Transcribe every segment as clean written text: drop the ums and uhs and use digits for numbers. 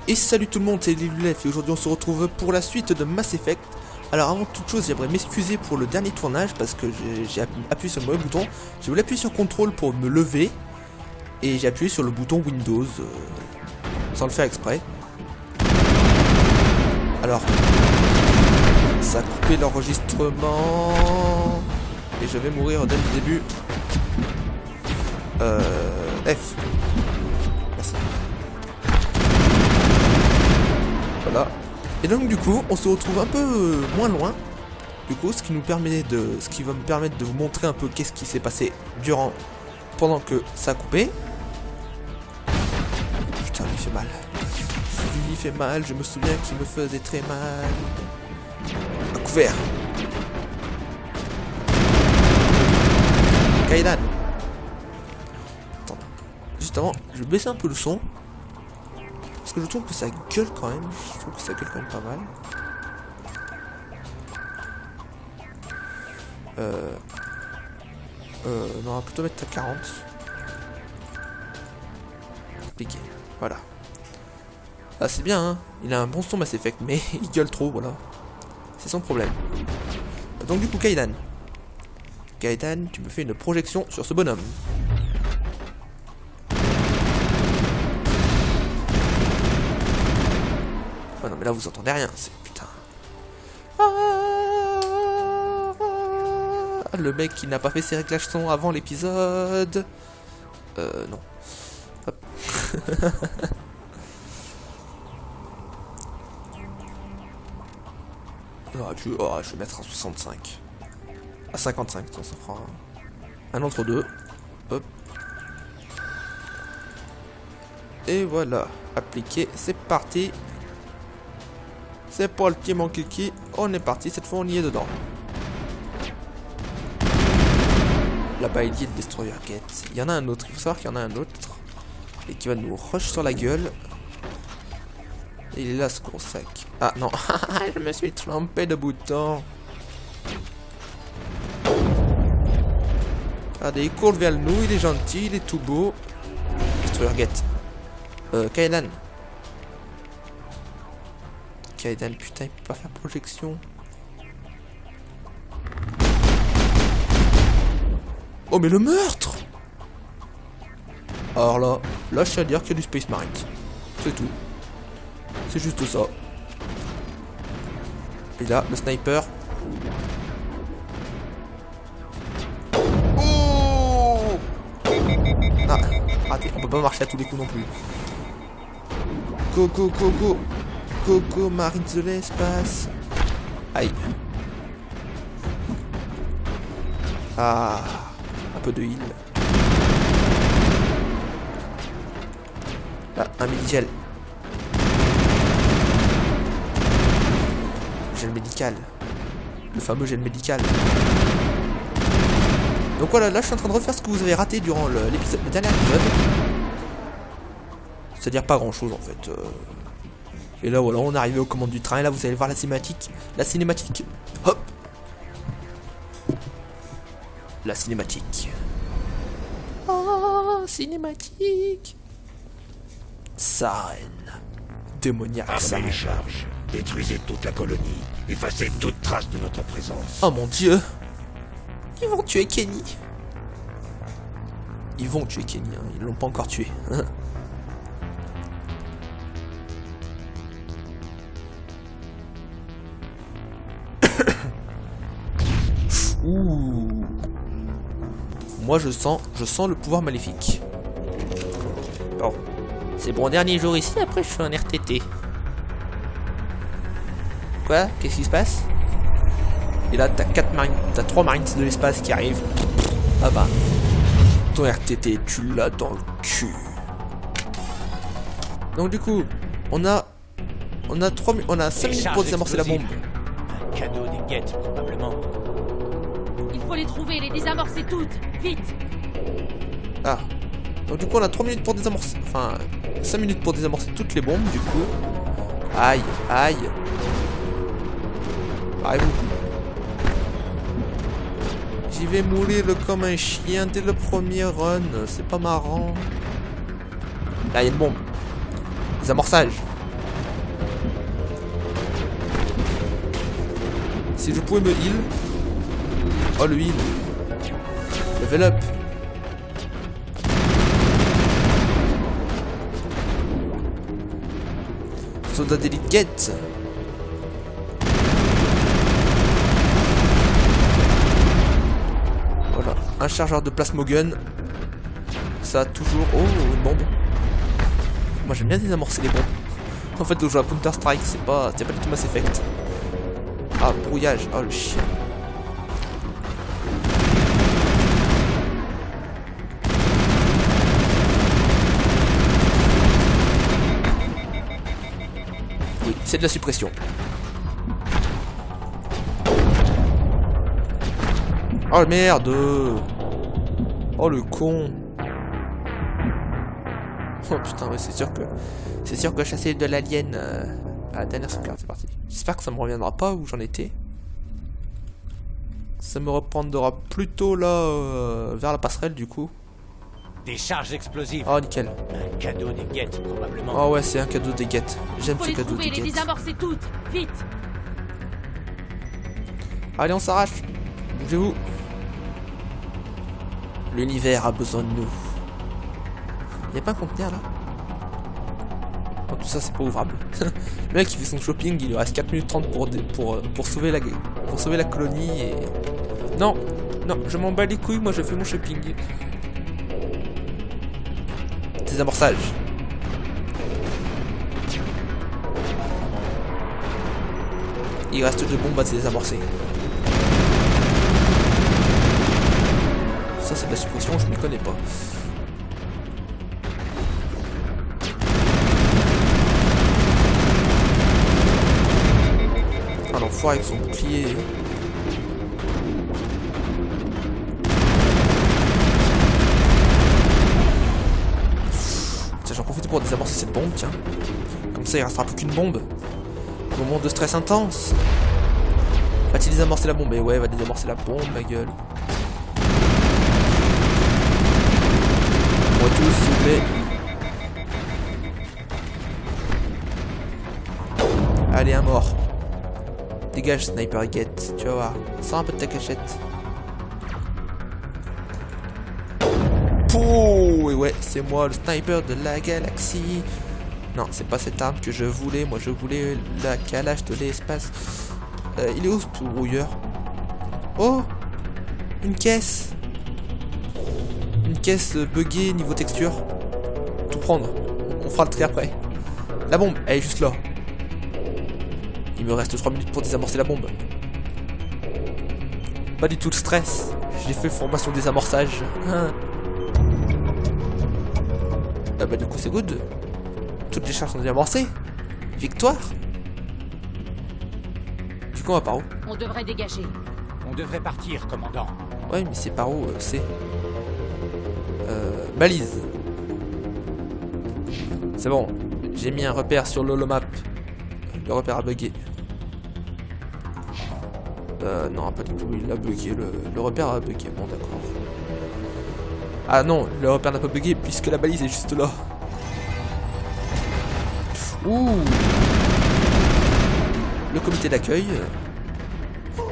Et salut tout le monde, c'est Lilulef et aujourd'hui on se retrouve pour la suite de Mass Effect. Alors avant toute chose, j'aimerais m'excuser pour le dernier tournage parce que j'ai appuyé sur le mauvais bouton. J'ai voulu appuyer sur CTRL pour me lever et j'ai appuyé sur le bouton Windows sans le faire exprès. Alors, ça a coupé l'enregistrement et je vais mourir dès le début. F. Merci. Voilà. Et donc du coup, on se retrouve un peu moins loin. Du coup, ce qui va me permettre de vous montrer un peu qu'est-ce qui s'est passé pendant que ça a coupé. Putain, il fait mal. Il fait mal, je me souviens qu'il me faisait très mal. À couvert. Kaidan. Attends. Juste avant, je vais baisser un peu le son. Parce que je trouve que ça gueule quand même. Je trouve que ça gueule quand même pas mal. Non, on va plutôt mettre à 40. Appliqué. Voilà. Ah, c'est bien, hein. Il a un bon son Mass Effect, mais il gueule trop, voilà. C'est son problème. Donc du coup, Kaidan. Kaidan, tu me fais une projection sur ce bonhomme. Oh non mais là vous entendez rien, c'est putain. Le mec qui n'a pas fait ses réglages son avant l'épisode. Non. Hop. Je vais mettre un 65. À 55, ça fera un entre deux. Hop. Et voilà. Appliqué, c'est parti. C'est pour le petit mon kiki, on est parti, cette fois on y est dedans. Là-bas il y a le Destroyer Gate. Il y en a un autre, il faut savoir qu'il y en a un autre. Et qui va nous rush sur la gueule. Et il est là ce gros sac. Ah non, je me suis trompé de bouton. Regardez, il court vers nous, il est gentil, il est tout beau. Destroyer Gate. Kaidan. Kaidan, putain, il peut pas faire projection. Oh, mais le meurtre! Alors là, je tiens à dire qu'il y a du Space Marine. C'est tout. C'est juste ça. Et là, le sniper. Oh! Ah, raté, on peut pas marcher à tous les coups non plus. Go, go, go, go! Coco, Marine de l'espace. Aïe. Ah, un peu de heal. Là, un midi-gel. Gel médical. Le fameux gel médical. Donc voilà, là je suis en train de refaire ce que vous avez raté durant le dernier épisode. C'est-à-dire pas grand-chose en fait. Et là voilà, on est arrivé aux commandes du train et là vous allez voir la cinématique. La cinématique. Hop. La cinématique. Oh, cinématique. Sarene. Démoniaque. Armez les charges. Détruisez toute la colonie. Effacez toute trace de notre présence. Oh mon dieu. Ils vont tuer Kenny. Ils vont tuer Kenny, hein. Ils l'ont pas encore tué. Ouh. Moi je sens le pouvoir maléfique. Bon, c'est mon dernier jour ici, après je fais un RTT. Quoi? Qu'est-ce qui se passe? Et là t'as 3 marines de l'espace qui arrivent. Ah bah, ton RTT tu l'as dans le cul. Donc du coup, on a 5 minutes pour désamorcer la bombe. Un cadeau des guettes probablement. Il faut les trouver, les désamorcer toutes, vite. Ah. Donc du coup on a 3 minutes pour désamorcer. Enfin 5 minutes pour désamorcer toutes les bombes du coup. Aïe, aïe. Arrêtez-vous. J'y vais mourir comme un chien dès le premier run. C'est pas marrant. Là il y a une bombe. Désamorçage. Si je pouvais me heal. Oh le heal. Level up. Soldat d'élite get. Voilà, un chargeur de plasmogun. Ça toujours. Oh, une bombe. Moi j'aime bien désamorcer les bombes. En fait, de jouer à Counter Strike, c'est pas du tout Mass Effect. Ah, brouillage. Oh le chien. Oui, c'est de la suppression. Oh merde. Oh le con. Oh putain, ouais, c'est sûr que chasser de l'alien à la dernière sauvegarde, c'est parti. J'espère que ça me reviendra pas où j'en étais. Ça me reprendra plutôt là vers la passerelle du coup. Des charges explosives. Oh nickel. Un cadeau des guettes, probablement. Oh ouais, c'est un cadeau des guettes. J'aime Faut ce les cadeau trouver des et les guettes. désamorcer toutes. Vite. Allez, on s'arrache. Bougez-vous. L'univers a besoin de nous. Y'a pas un conteneur là? Oh, tout ça c'est pas ouvrable. Le mec il fait son shopping, il lui reste 4 minutes 30 pour sauver la colonie et... Non, non, je m'en bats les couilles, moi je fais mon shopping. Désamorçage. Il reste 2 bombes à désamorcer. Ça c'est de la suppression, je m'y connais pas. Ah l'enfoiré avec son bouclier. Tiens, j'en profite pour désamorcer cette bombe, tiens. Comme ça il restera plus qu'une bombe. Moment de stress intense. Va-t-il désamorcer la bombe? Et ouais, va désamorcer la bombe, ma gueule. Moi tous, s'il vous plaît. Allez, un mort. Dégage, sniper guette. Tu vas voir. Sors un peu de ta cachette. Pouh! Et ouais, c'est moi, le sniper de la galaxie. Non, c'est pas cette arme que je voulais. Moi, je voulais la calage de l'espace. Il est où ce brouilleur? Oh! Une caisse! Une caisse buggée niveau texture. Tout prendre. On fera le tri après. La bombe, elle est juste là. Il me reste 3 minutes pour désamorcer la bombe. Pas du tout de stress. J'ai fait formation désamorçage. Ah bah du coup c'est good. Toutes les charges sont désamorcées. Victoire. Du coup on va par où? On devrait dégager. On devrait partir, commandant. Ouais mais c'est par où c'est balise. C'est bon. J'ai mis un repère sur l'holomap. Le repère a bugué. Non, pas du tout, il a bugué, le repère a bugué, bon d'accord. Ah non, le repère n'a pas bugué puisque la balise est juste là. Ouh. Le comité d'accueil. Oh,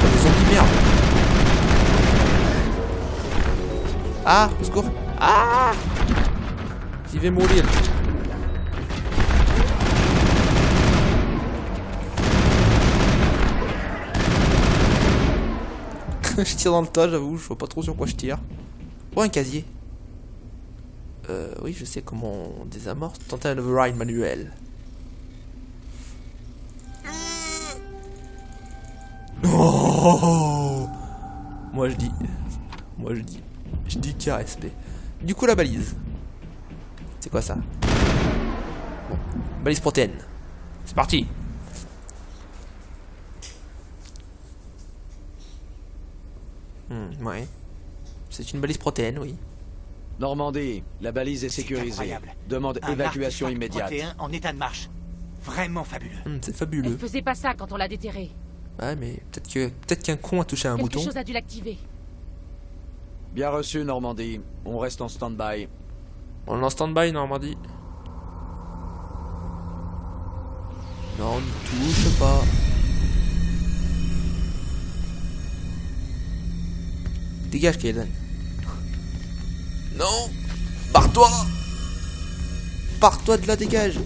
des zombies, merde. Ah, au secours. Ah. J'y vais mourir. Je tire dans le tas, j'avoue, je vois pas trop sur quoi je tire. Oh, un casier. Oui, je sais comment on désamorce. Tentez un override manuel. Oh, moi je dis KSP. Du coup, la balise. C'est quoi ça? Bon, balise protéine. C'est parti. Ouais. C'est une balise protéine, oui. Normandie, la balise est sécurisée. Incroyable. Demande Un évacuation artefact immédiate. protéin en état de marche. Vraiment fabuleux. C'est Elle fabuleux. faisait pas ça quand on l'a déterré. Ouais, mais peut-être qu'un con a touché un Quelque bouton. chose a dû l'activer. Bien reçu, Normandie. On reste en stand-by. On est en stand-by, Normandie. Non, n'y touche pas. Dégage, Kaeden. Non. Pars-toi. Pars-toi de là, dégage.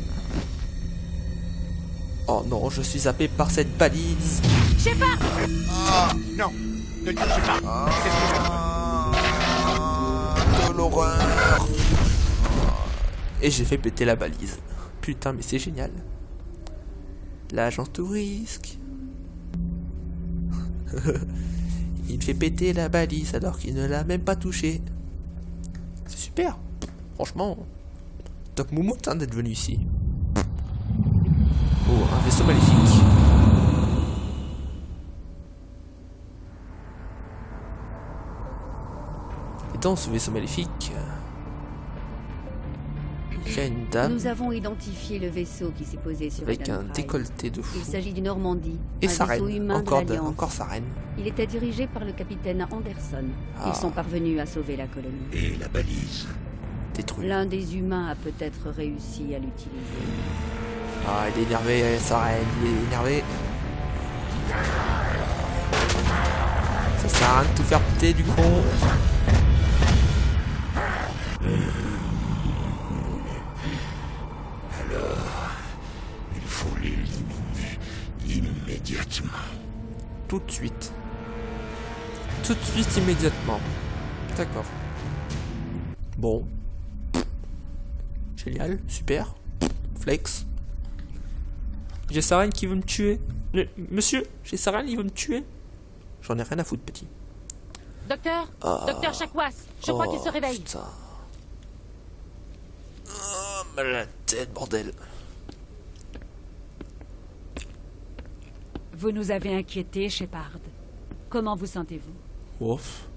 Oh non, je suis zappé par cette balise. Non, ne touchez pas. De l'horreur. Et j'ai fait péter la balise. Putain, mais c'est génial. L'agent tout risque. Il fait péter la balise alors qu'il ne l'a même pas touché. C'est super. Franchement, top moumoute hein, d'être venu ici. Oh, un vaisseau maléfique. Et dans ce vaisseau maléfique, il y a une dame Nous avons identifié le vaisseau qui s'est posé sur avec Eden un Prime. décolleté de fou. Il s'agit du Normandie, Et un sa vaisseau reine. humain Encore, de l'Alliance. encore sa reine. Il était dirigé par le capitaine Anderson. Ah. Ils sont parvenus à sauver la colonie. Et la balise. Détruit. L'un des humains a peut-être réussi à l'utiliser. Ah, il est énervé, sa reine, il est énervé. Ça sert à rien de tout faire péter du con. Il faut l'éliminer immédiatement. Tout de suite. Tout de suite, immédiatement. D'accord. Bon. Génial, super. Flex. J'ai sa reine qui veut me tuer. Monsieur, j'ai sa reine, il veut me tuer. J'en ai rien à foutre, petit. Docteur Ah. Docteur Chakwas, je crois qu'il se réveille. Putain. Oh, mal à la tête, bordel. Vous nous avez inquiétés, Shepard. Comment vous sentez-vous? Ouf.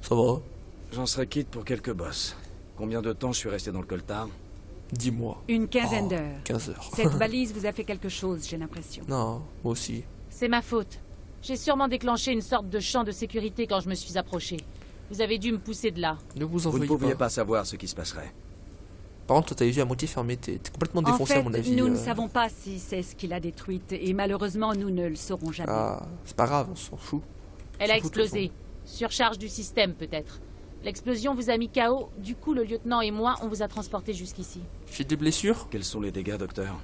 Ça va? J'en serais quitte pour quelques bosses. Combien de temps je suis resté dans le coltard? Dis-moi. Une quinzaine Oh, d'heures. 15 heures. Cette balise vous a fait quelque chose, j'ai l'impression. Non, moi aussi. C'est ma faute. J'ai sûrement déclenché une sorte de champ de sécurité quand je me suis approché. Vous avez dû me pousser de là. Ne vous Vous ne envoyez pouviez pas. pas savoir ce qui se passerait. Par contre, toi, t'as les yeux à moitié fermés. T'es complètement En défoncé, fait, à mon avis. nous ne savons pas si c'est ce qui l'a détruite, et malheureusement, nous ne le saurons jamais. Ah, c'est pas grave, on s'en fout. Elle a S'en fout, de toute explosé. Surcharge du système, peut-être. L'explosion vous a mis KO. Du coup, le lieutenant et moi, on vous a transporté jusqu'ici. J'ai des blessures? Quels sont les dégâts, docteur?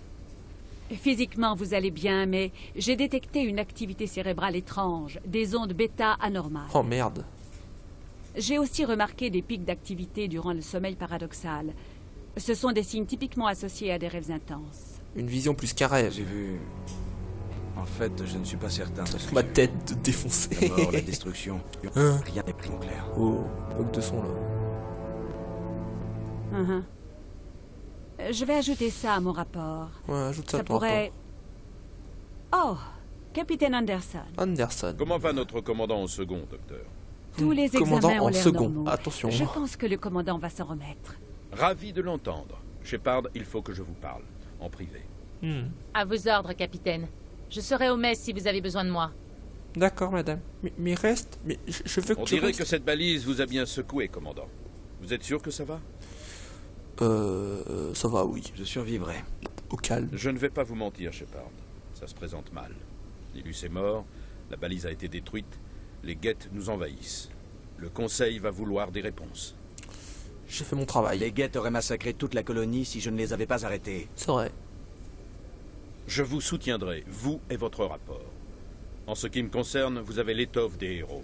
Physiquement, vous allez bien, mais j'ai détecté une activité cérébrale étrange, des ondes bêta anormales. Oh merde. J'ai aussi remarqué des pics d'activité durant le sommeil paradoxal. Ce sont des signes typiquement associés à des rêves intenses. Une vision plus qu'un rêve. J'ai vu... En fait, je ne suis pas certain de ce que Ma j'ai vu. tête de défoncé. La mort, la destruction. Hein. Rien n'est plus clair. Oh, bug de son là. Mhm. Je vais ajouter ça à mon rapport. Ouais, ajoute ça, Ça à ton pourrait... Oh, Capitaine Anderson. rapport. Anderson. Comment va notre commandant au second, docteur? Tous les Commandant examens ont en l'air second. normaux. Attention. Je pense que le commandant va s'en remettre. Ravi de l'entendre. Shepard, il faut que je vous parle, en privé. À vos ordres, capitaine. Je serai au mess si vous avez besoin de moi. D'accord, madame. Mais reste. Mais je veux que On tu dirait restes. que cette balise vous a bien secoué, commandant. Vous êtes sûr que ça va? Ça va, oui. Je survivrai. Au calme. Je ne vais pas vous mentir, Shepard. Ça se présente mal. Nilus est mort, la balise a été détruite, les guettes nous envahissent. Le Conseil va vouloir des réponses. J'ai fait mon travail. Les guettes auraient massacré toute la colonie si je ne les avais pas arrêtés. C'est vrai. Je vous soutiendrai, vous et votre rapport. En ce qui me concerne, vous avez l'étoffe des héros.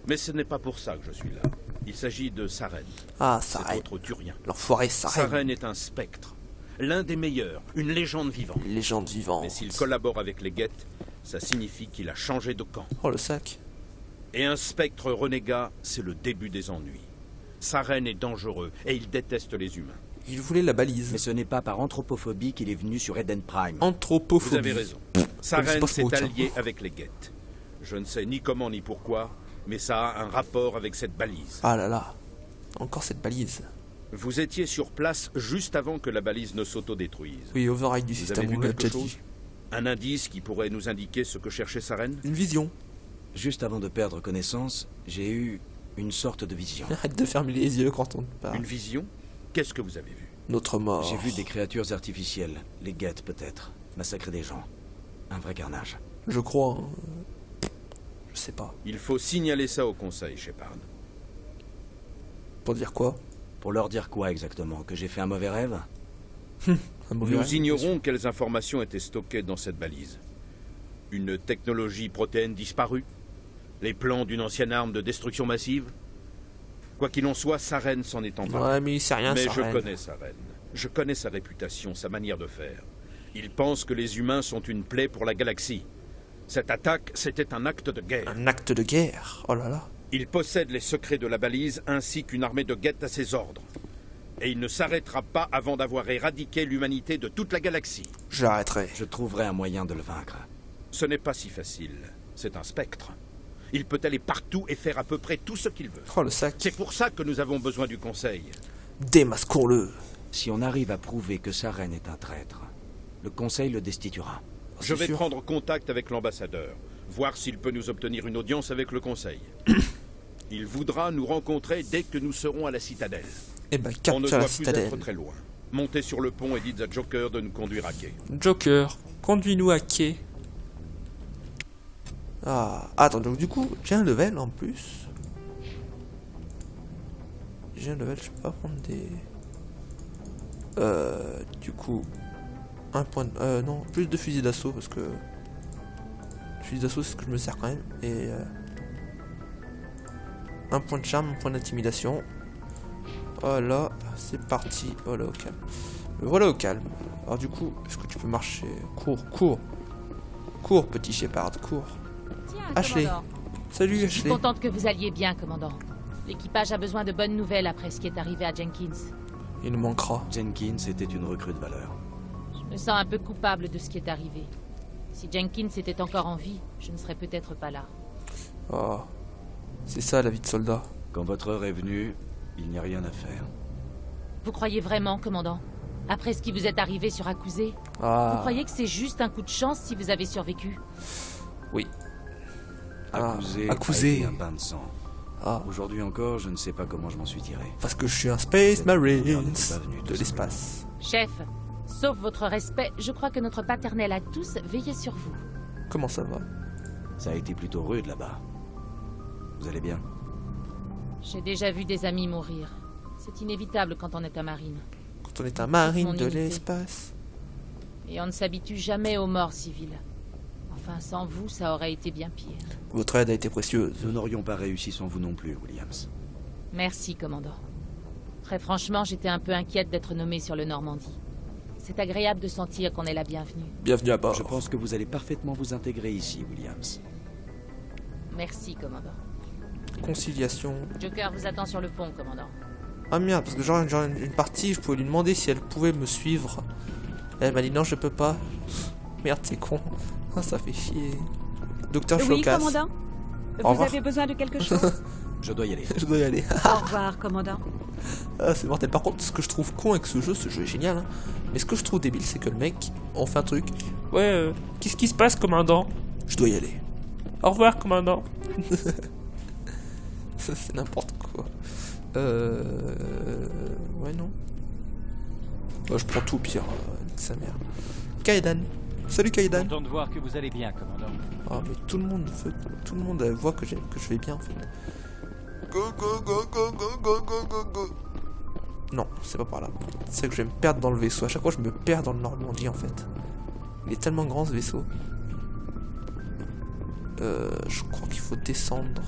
Mais ce n'est pas pour ça que je suis là. Il s'agit de Saren, Ah, cet Saren. autre Turien. L'enfoiré Saren. Saren est un spectre, l'un des meilleurs, une légende vivante. Légende vivante. Mais s'il collabore avec les guettes, ça signifie qu'il a changé de camp. Oh, le sac. Et un spectre renégat, c'est le début des ennuis. Saren est dangereux et il déteste les humains. Il voulait la balise. Mais ce n'est pas par anthropophobie qu'il est venu sur Eden Prime. Anthropophobie. Vous avez raison. c'est Saren pas ce mot, s'est tiens. allié avec les guettes. Je ne sais ni comment ni pourquoi, mais ça a un rapport avec cette balise. Ah là là. Encore cette balise. Vous étiez sur place juste avant que la balise ne s'autodétruise. Oui, override du Vous système, avez vu on l'a quelque déjà chose? dit. Un indice qui pourrait nous indiquer ce que cherchait Saren? Une vision. Juste avant de perdre connaissance, j'ai eu une sorte de vision. Arrête de fermer les yeux quand on te parle. Une vision? Qu'est-ce que vous avez vu? Notre mort. J'ai vu des créatures artificielles, les guettes peut-être, massacrer des gens. Un vrai carnage. Je crois. Hein. Je sais pas. Il faut signaler ça au Conseil, Shepard. Pour dire quoi? Pour leur dire quoi exactement? Que j'ai fait un mauvais rêve? Un mauvais Nous rêve, ignorons quelles informations étaient stockées dans cette balise. Une technologie protéine disparue? Les plans d'une ancienne arme de destruction massive? Quoi qu'il en soit, Saren s'en est emparé. Ouais, mais il sait rien, Mais ça. je connais Saren. Je connais sa réputation, sa manière de faire. Il pense que les humains sont une plaie pour la galaxie. Cette attaque, c'était un acte de guerre. Un acte de guerre. Oh là là. Il possède les secrets de la balise ainsi qu'une armée de guettes à ses ordres. Et il ne s'arrêtera pas avant d'avoir éradiqué l'humanité de toute la galaxie. J'arrêterai. Je trouverai un moyen de le vaincre. Ce n'est pas si facile. C'est un spectre. Il peut aller partout et faire à peu près tout ce qu'il veut. Oh le sac. C'est pour ça que nous avons besoin du Conseil. Démasquons-le. Si on arrive à prouver que Saren est un traître, le Conseil le destituera. Je vais sûr. prendre contact avec l'ambassadeur, voir s'il peut nous obtenir une audience avec le Conseil. Il voudra nous rencontrer dès que nous serons à la citadelle. Eh ben, On ne capture doit la plus citadelle. être très loin. Montez sur le pont et dites à Joker de nous conduire à quai. Joker, conduis-nous à quai. Ah, attends, donc du coup, j'ai un level en plus. J'ai un level, je peux pas prendre des... Du coup... Un point de... non, plus de fusil d'assaut, parce que... Fusil d'assaut, c'est ce que je me sers quand même. Et... Un point de charme, un point d'intimidation. Voilà, c'est parti. Voilà, au calme. Voilà, au calme. Alors du coup, est-ce que tu peux marcher? Cours, cours. Cours, petit Shepard, cours. Tiens, Ashley. commandant. Salut, Je suis Ashley. contente que vous alliez bien, commandant. L'équipage a besoin de bonnes nouvelles après ce qui est arrivé à Jenkins. Il nous manquera. Jenkins était une recrue de valeur. Je me sens un peu coupable de ce qui est arrivé. Si Jenkins était encore en vie, je ne serais peut-être pas là. Oh. C'est ça la vie de soldat. Quand votre heure est venue, il n'y a rien à faire. Vous croyez vraiment, commandant? Après ce qui vous est arrivé sur Akuzé, Ah. vous croyez que c'est juste un coup de chance si vous avez survécu? Oui. Ah, Accusé, accusé. a été un bain de sang. Ah. Aujourd'hui encore, je ne sais pas comment je m'en suis tiré. Parce que je suis un Space Marines n'était pas venu, tout de l'espace. Chef, sauf votre respect, je crois que notre paternel a tous veillé sur vous. Comment ça va? Ça a été plutôt rude là-bas. Vous allez bien? J'ai déjà vu des amis mourir. C'est inévitable quand on est un marine. Quand on est un marine Mon de unité. l'espace. Et on ne s'habitue jamais aux morts civiles. Enfin, sans vous, ça aurait été bien pire. Votre aide a été précieuse. Nous n'aurions pas réussi sans vous non plus, Williams. Merci, commandant. Très franchement, j'étais un peu inquiète d'être nommée sur le Normandie. C'est agréable de sentir qu'on est la bienvenue. Bienvenue à bord. Je pense que vous allez parfaitement vous intégrer ici, Williams. Merci, commandant. Conciliation. Joker vous attend sur le pont, commandant. Ah merde, parce que genre une partie, je pouvais lui demander si elle pouvait me suivre. Elle m'a dit non, je peux pas. Merde, c'est con. Ah, ça fait chier. Docteur Oui, Chlokas. commandant. Au Vous revoir. avez besoin de quelque chose? Je dois y aller. Je dois y aller. Au revoir, commandant. Ah, c'est mortel. Par contre, ce que je trouve con avec ce jeu est génial. Hein. Mais ce que je trouve débile, c'est que le mec, on fait un truc. Ouais, qu'est-ce qui se passe, commandant? Je dois y aller. Au revoir, commandant. Ça, c'est n'importe quoi. Ouais, non. Bah, je prends tout au pire. Nique sa mère. Kaidan. Salut Kaidan. Content de voir que vous allez bien, commandant. Ah, mais tout le monde voit que je vais bien en fait. Go, go, go, go, go, go, go, go, go. Non, c'est pas par là. C'est que je vais me perdre dans le vaisseau. À chaque fois, je me perds dans le Normandie en fait. Il est tellement grand ce vaisseau. Je crois qu'il faut descendre.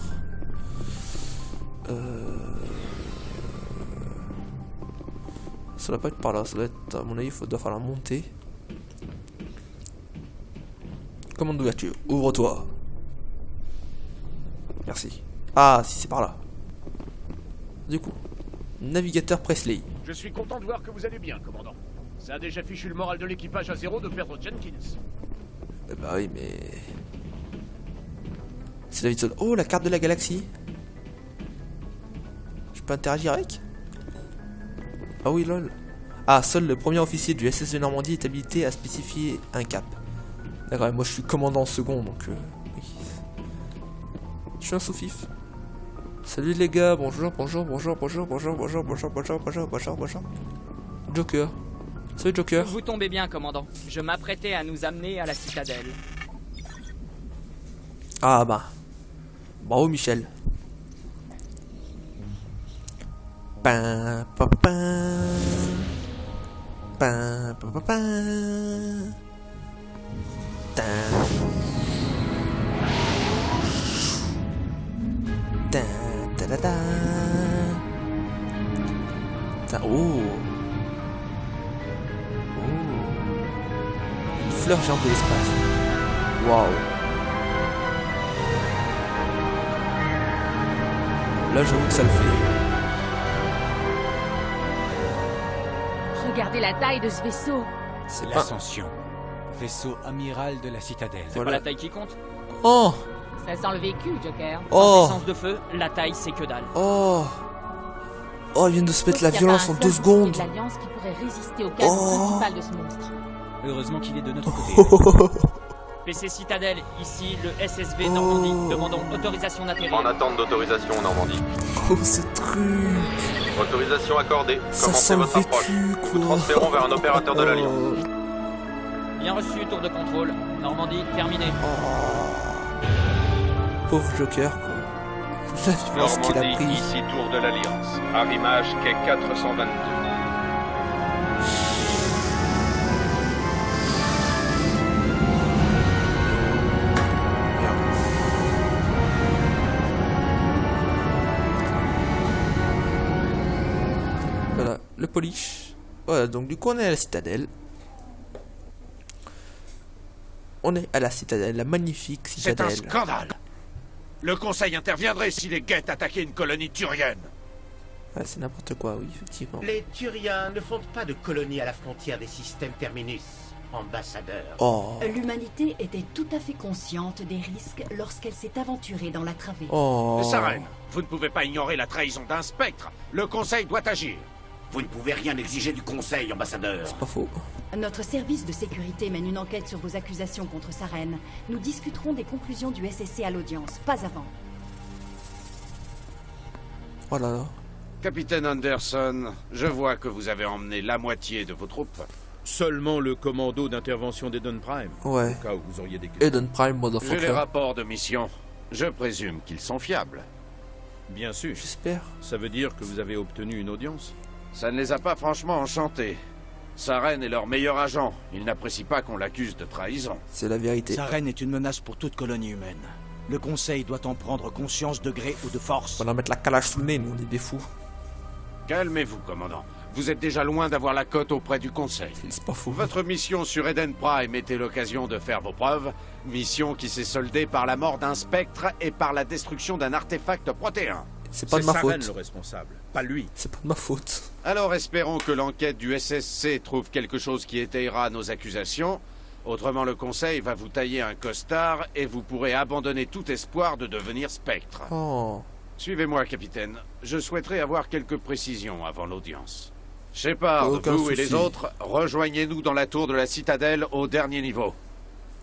Ça doit pas être par là. Ça doit être, à mon avis, doit falloir monter. Commande d'ouverture. Ouvre-toi. Merci. Ah, si c'est par là. Du coup, navigateur Presley. Je suis content de voir que vous allez bien, commandant. Ça a déjà fichu le moral de l'équipage à zéro de perdre Jenkins. Eh bah oui, mais... C'est la vie de soldat. Oh, la carte de la galaxie. Je peux interagir avec? Ah oui, lol. Ah, seul le premier officier du SS de Normandie est habilité à spécifier un cap. D'accord, et moi je suis commandant second, donc... oui. Je suis un sous-fif. Salut les gars, bonjour, bonjour, bonjour, bonjour, bonjour, bonjour, bonjour, bonjour, bonjour, bonjour, bonjour. Joker. Salut Joker. Vous tombez bien, commandant. Je m'apprêtais à nous amener à la citadelle. Ah bah. Bravo Michel. Pin, pa, pa, pin. Pin, pa, pa, pin. Tin. Tin, ta, ta, ta. Tin. Oh. Une fleur géante de l'espace. Waouh. Là, j'avoue que ça le fait. Regardez la taille de ce vaisseau. C'est pas... L'Ascension. Vaisseau amiral de la citadelle. C'est pas la taille qui compte. Oh. Ça sent le véhicule, Joker. Sans Oh. puissance de feu, la taille c'est que dalle. Oh. Oh, ils viennent de se mettre Sauf la qu'il y a violence pas en un 2 seul secondes. bouclier de l'Alliance qui pourrait résister au cadre principal de ce monstre. Heureusement qu'il est de notre côté. PC Citadelle, ici le SSV Normandie. Demandons autorisation d'atterrir. En attente d'autorisation Normandie. Oh, ce truc. Autorisation accordée. Ça Commencez sent le votre approche. vécu, quoi. Nous transférons vers un opérateur de l'Alliance. Bien reçu, tour de contrôle. Normandie, terminé. Pauvre Joker, quoi. La violence qu'il a Normandie, prise. ici tour de l'Alliance. Arrimage quai 422. Voilà, le polish. Voilà, donc du coup on est à la citadelle. On est à la citadelle, la magnifique C'est un citadelle. scandale. Le Conseil interviendrait si les Geth attaquaient une colonie turienne. Ouais, c'est n'importe quoi, oui, effectivement. Les Turiens ne fondent pas de colonie à la frontière des systèmes Terminus, ambassadeur. Oh. L'humanité était tout à fait consciente des risques lorsqu'elle s'est aventurée dans la travée. Oh. Saren, vous ne pouvez pas ignorer la trahison d'un spectre. Le Conseil doit agir. Vous ne pouvez rien exiger du Conseil, ambassadeur. C'est pas faux. Notre service de sécurité mène une enquête sur vos accusations contre Saren. Nous discuterons des conclusions du SSC à l'audience, pas avant. Oh là là. Capitaine Anderson, je vois que vous avez emmené la moitié de vos troupes. Seulement le commando d'intervention d'Eden Prime. Ouais. Au cas où vous auriez des questions. Eden Prime, J'ai les motherfucker. rapports de mission. Je présume qu'ils sont fiables. Bien sûr. J'espère. Ça veut dire que vous avez obtenu une audience? Ça ne les a pas franchement enchantés. Saren est leur meilleur agent. Ils n'apprécient pas qu'on l'accuse de trahison. C'est la vérité. Saren est une menace pour toute colonie humaine. Le Conseil doit en prendre conscience de gré ou de force. On va leur mettre la calage sous le nez, nous on est des fous. Calmez-vous, commandant. Vous êtes déjà loin d'avoir la cote auprès du Conseil. C'est pas faux. Votre mission sur Eden Prime était l'occasion de faire vos preuves. Mission qui s'est soldée par la mort d'un spectre et par la destruction d'un artefact protéin. C'est pas de ma Saren faute. le responsable, pas lui. C'est pas de ma faute. Alors espérons que l'enquête du SSC trouve quelque chose qui étayera nos accusations. Autrement, le Conseil va vous tailler un costard et vous pourrez abandonner tout espoir de devenir spectre. Oh. Suivez-moi, capitaine. Je souhaiterais avoir quelques précisions avant l'audience. Shepard, Aucun vous et souci. les autres, rejoignez-nous dans la tour de la citadelle au dernier niveau.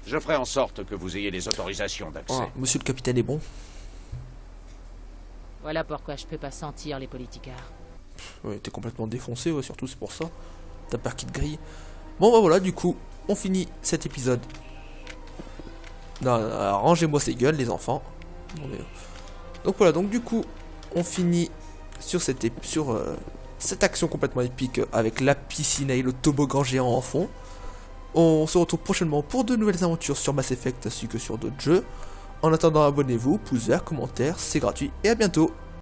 Je ferai en sorte que vous ayez les autorisations d'accès. Oh, monsieur le capitaine est bon. Voilà pourquoi je peux pas sentir les politicards. Ouais, t'es complètement défoncé, ouais, surtout c'est pour ça. T'as peur qu'il te grille. Bon bah voilà, du coup, on finit cet épisode. Non, rangez-moi ces gueules, les enfants. Donc voilà, donc du coup, on finit sur cette action complètement épique avec la piscine et le toboggan géant en fond. On se retrouve prochainement pour de nouvelles aventures sur Mass Effect ainsi que sur d'autres jeux. En attendant, abonnez-vous, pouce vert, commentaire, c'est gratuit et à bientôt.